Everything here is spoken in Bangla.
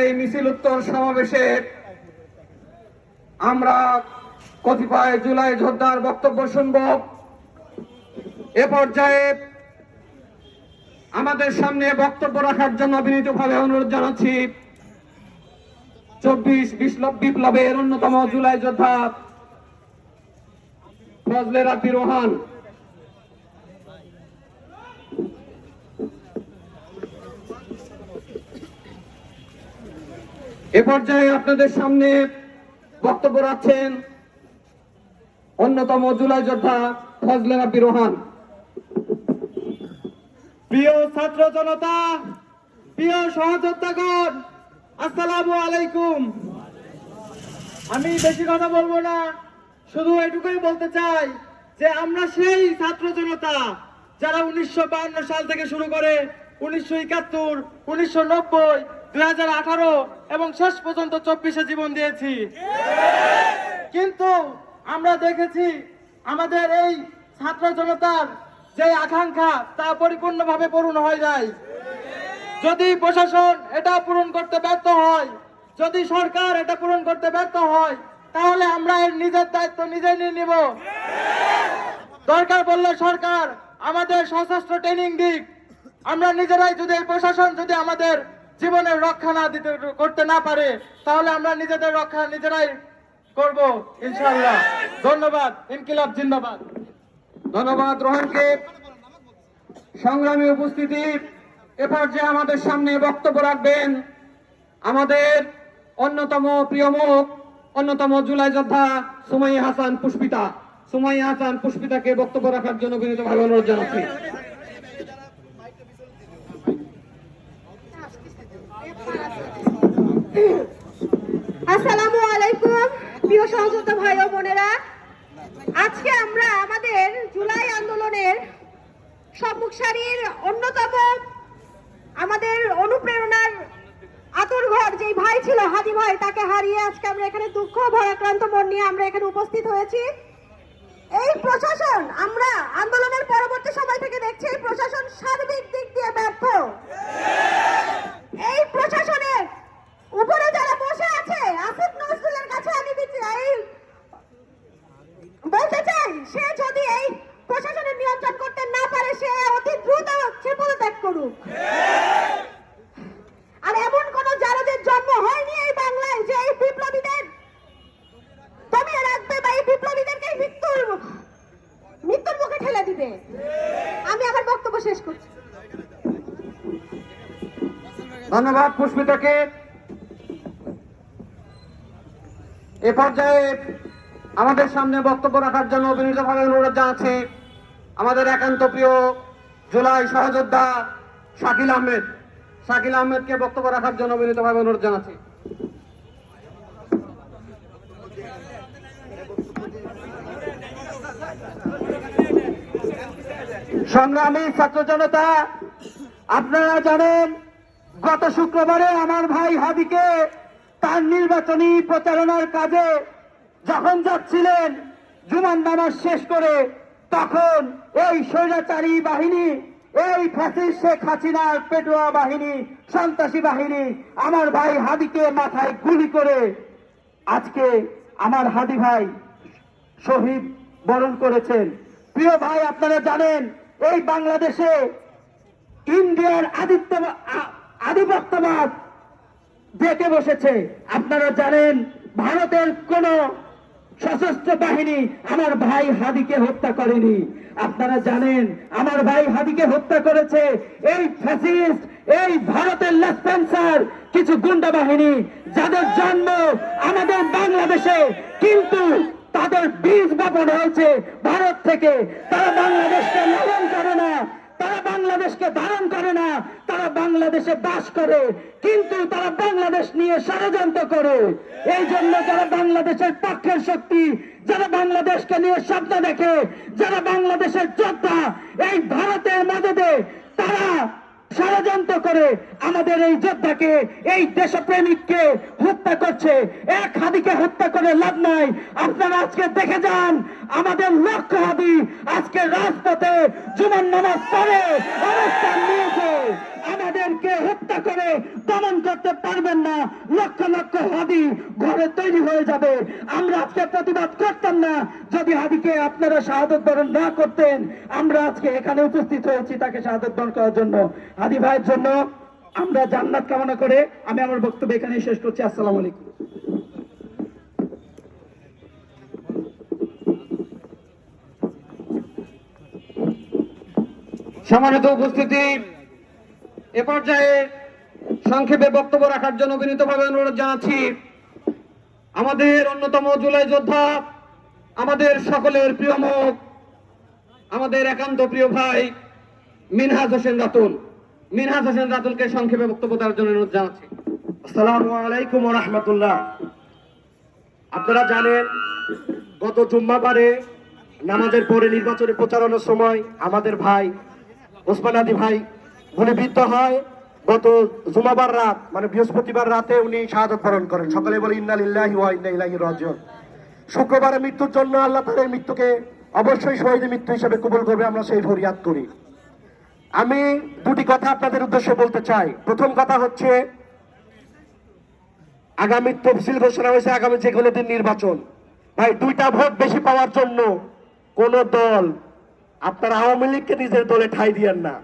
এই মিছিল উত্তর সমাবেশে আমরা কতিপয় জুলাই যোদ্ধার বক্তব্য শুনব। এ পর্যায়ে আমাদের সামনে বক্তব্য রাখার জন্য বিনীতভাবে অনুরোধ জানাচ্ছি 24 বিপ্লবের অন্যতম জুলাই যোদ্ধা ফজলে রাব্বি রোহান। এ পর্যায়ে আপনাদের সামনে বক্তব্য রাখছেন অন্যতম জুলাই যোদ্ধা ফজলে রাব্বি রোহান। প্রিয় ছাত্র জনতা, প্রিয় সহযোদ্ধাগণ, আসসালামু আলাইকুম। আমি বেশি কথা বলবো না, শুধু এটুকুই বলতে চাই যে আমরা সেই ছাত্র জনতা যারা 1952 সাল থেকে শুরু করে 1971, 1990, 2018 এবং শেষ পর্যন্ত 24-এ জীবন দিয়েছি। কিন্তু আমরা দেখেছি আমাদের এই ছাত্র জনতার যে আকাঙ্ক্ষা তা পরিপূর্ণভাবে পূরণ হয়ে যায়। যদি প্রশাসন এটা পূরণ করতে ব্যর্থ হয়, যদি সরকার এটা পূরণ করতে ব্যর্থ হয়, তাহলে আমরা এর নিজের দায়িত্ব নিজেই নিয়ে নিব। দরকার পড়লে সরকার আমাদের সশস্ত্র ট্রেনিং দিক, আমরা নিজেরাই যদি এই প্রশাসন যদি আমাদের জীবনের রক্ষা না দিতে করতে না পারে, তাহলে আমরা নিজেদের রক্ষা নিজেরাই করব ইনশাআল্লাহ। ধন্যবাদ। ইনকিলাব জিন্দাবাদ। ধন্যবাদ রোহানকে। সংগ্রামী উপস্থিতি, এ পর্যায়ে আমাদের সামনে বক্তব্য রাখবেন আমাদের অন্যতম প্রিয় মুখ, অন্যতম জুলাই যোদ্ধা সুমাইয়া হাসান পুষ্পিতা। সুমাইয়া হাসান পুষ্পিতাকে বক্তব্য রাখার জন্য বিনীতভাবে অনুরোধ জানাচ্ছি। আসসালামু আলাইকুম প্রিয় সহযোদ্ধা ভাই ও বোনেরা, আজকে আমরা আমাদের জুলাই আন্দোলনের সম্মুখ সারির অন্যতম আমাদের অনুপ্রেরণার আতুরঘর যে ভাই ছিল হাদি ভাই, তাকে হারিয়ে আজকে আমরা এখানে দুঃখ ভারাক্রান্ত মন নিয়ে আমরা এখানে উপস্থিত হয়েছি। এই প্রশাসন আমরা আন্দোলনের পরবর্তী সময় থেকে দেখছি এই প্রশাসন সার্বিক দিক দিয়ে ব্যর্থ। এই প্রশাসনের উপরে যারা বসে আছে আসিফ নজরুলের কাছে আমি বলতে চাই, সে যদি এই প্রশাসনের নিয়ন্ত্রণ করতে না পারে সে অতি দ্রুত সে পদত্যাগ করুক। আর এমন কোন জারদের জন্ম হয়নি এই বাংলায় যে এই বিপ্লবীদের দমিয়ে রাখবে বা এই বিপ্লবীদেরকে মৃত্যুর মুখে ঠেলে দিবে। আমি আমার বক্তব্য শেষ করছি। ধন্যবাদ পুষ্পিতাকে। এ পর্যায়ে আমাদের সামনে বক্তব্য রাখার জন্য বিনীতভাবে অনুরোধ জানাচ্ছি আমাদের একান্ত প্রিয় জুলাই সহযোদ্ধা শাকিল আহমেদ। শাকিল আহমেদকে বক্তব্য রাখার জন্য বিনীতভাবে অনুরোধ জানাচ্ছি। সংগ্রামী ছাত্র জনতা, আপনারা জানেন গত শুক্রবারে আমার ভাই হাদিকে তার নির্বাচনী প্রচারণার কাজে যখন যাচ্ছিলেন জুমার নামাজ শেষ করে, তখন এই স্বৈরাচারী বাহিনী, এই ফ্যাসিস্ট শেখ হাসিনার পেটুয়া বাহিনী, সন্ত্রাসী বাহিনী আমার ভাই হাদিকে মাথায় গুলি করে আজকে আমার হাদি ভাই শহীদ বরণ করেছেন। প্রিয় ভাই, আপনারা জানেন এই বাংলাদেশে ইন্ডিয়ার আধিপত্যবাদ ডেকে বসেছে। আপনারা জানেন ভারতের কোন সশস্ত্র বাহিনী আমার ভাই হাদিকে হত্যা করেনি। আপনারা জানেন আমার ভাই হাদিকে হত্যা করেছে এই ফ্যাসিস্ট, এই ভারতের লেফটেন্সার কিছু গুন্ডা বাহিনী, যাদের জন্ম আমাদের বাংলাদেশে, কিন্তু তাদের বীজ বপন হয়েছে ভারত থেকে। তারা বাংলাদেশকে লালন করে না, তারা বাংলাদেশকে ধারণ করে না, তারা বাংলাদেশে বাস করে, কিন্তু তারা বাংলাদেশ নিয়ে ষড়যন্ত্র করে। এই জন্য যারা বাংলাদেশের পক্ষের শক্তি, যারা বাংলাদেশকে নিয়ে স্বপ্ন দেখে, যারা বাংলাদেশের যোদ্ধা, এই ভারতের মদদে তারা ষড়যন্ত্র করে আমাদের এই যোদ্ধাকে, এই দেশপ্রেমিককে হত্যা করছে। এক হাদিকে হত্যা করে লাভ নাই। আপনারা আজকে দেখে যান আমাদের লক্ষ্য হাদি আজকে রাজপথে জুমার নামাজ পড়ে অবস্থান নিয়েছে। আমাদেরকে হত্যা করে দমন করতে পারবেন না। লক্ষ লক্ষ হাদি ঘরে তৈরি হয়ে যাবে। আমরা আজকে প্রতিবাদ করতাম না যদি হাদিকে আপনারা শাহাদত বরণ না করতেন। আমরা আজকে এখানে উপস্থিত হয়েছি তাকে শাহাদত বরণ করার জন্য। হাদি ভাইয়ের জন্য আমরা জান্নাত কামনা করে আমি আমার বক্তব্য এখানে শেষ করছি। আসসালামু আলাইকুম। সম্মানিত উপস্থিতি, এ পর্যায়ে সংক্ষেপে বক্তব্য রাখার জন্য বিনীতভাবে অনুরোধ জানাচ্ছি আমাদের অন্যতম জুলাই যোদ্ধা, আমাদের সকলের প্রিয় মুখ, আমাদের একান্ত প্রিয় ভাই মিনহাজ হোসেন রাতুল। মিনহাজ হোসেন রাতুলকে সংক্ষেপে বক্তব্য দেওয়ার জন্য অনুরোধ জানাচ্ছি। আসসালামু আলাইকুম ওয়া রাহমাতুল্লাহ। আপনারা জানেন গত জুম্মাবারে নামাজের পরে নির্বাচনী প্রচারণার সময় আমাদের ভাই ওসমান হাদি ভাই গুলিবিদ্ধ হয়। গত জুমাবার রাত মানে বৃহস্পতিবার রাতে উনি শাহাদত বরণ করেন। সকালে বলে ইন্না লিল্লাহি ওয়া ইন্না ইলাইহি রাজিউন। শুক্রবারে মৃত্যুর জন্য আল্লাহ তাআলা এই মৃত্যুকে অবশ্যই শহীদ মৃত্যু হিসেবে কবুল করবে, আমরা সেই ফরিয়াদ করি। আমি দুটি কথা আপনাদের উদ্দেশ্যে বলতে চাই। প্রথম কথা হচ্ছে, আগামী তফসিল ঘোষণা হয়েছে, আগামী যে কোনো দিন নির্বাচন। ভাই, 2টা ভোট বেশি পাওয়ার জন্য কোন দল আপনার আওয়ামী লীগকে নিজের দলে ঠাঁই দিয়েন না।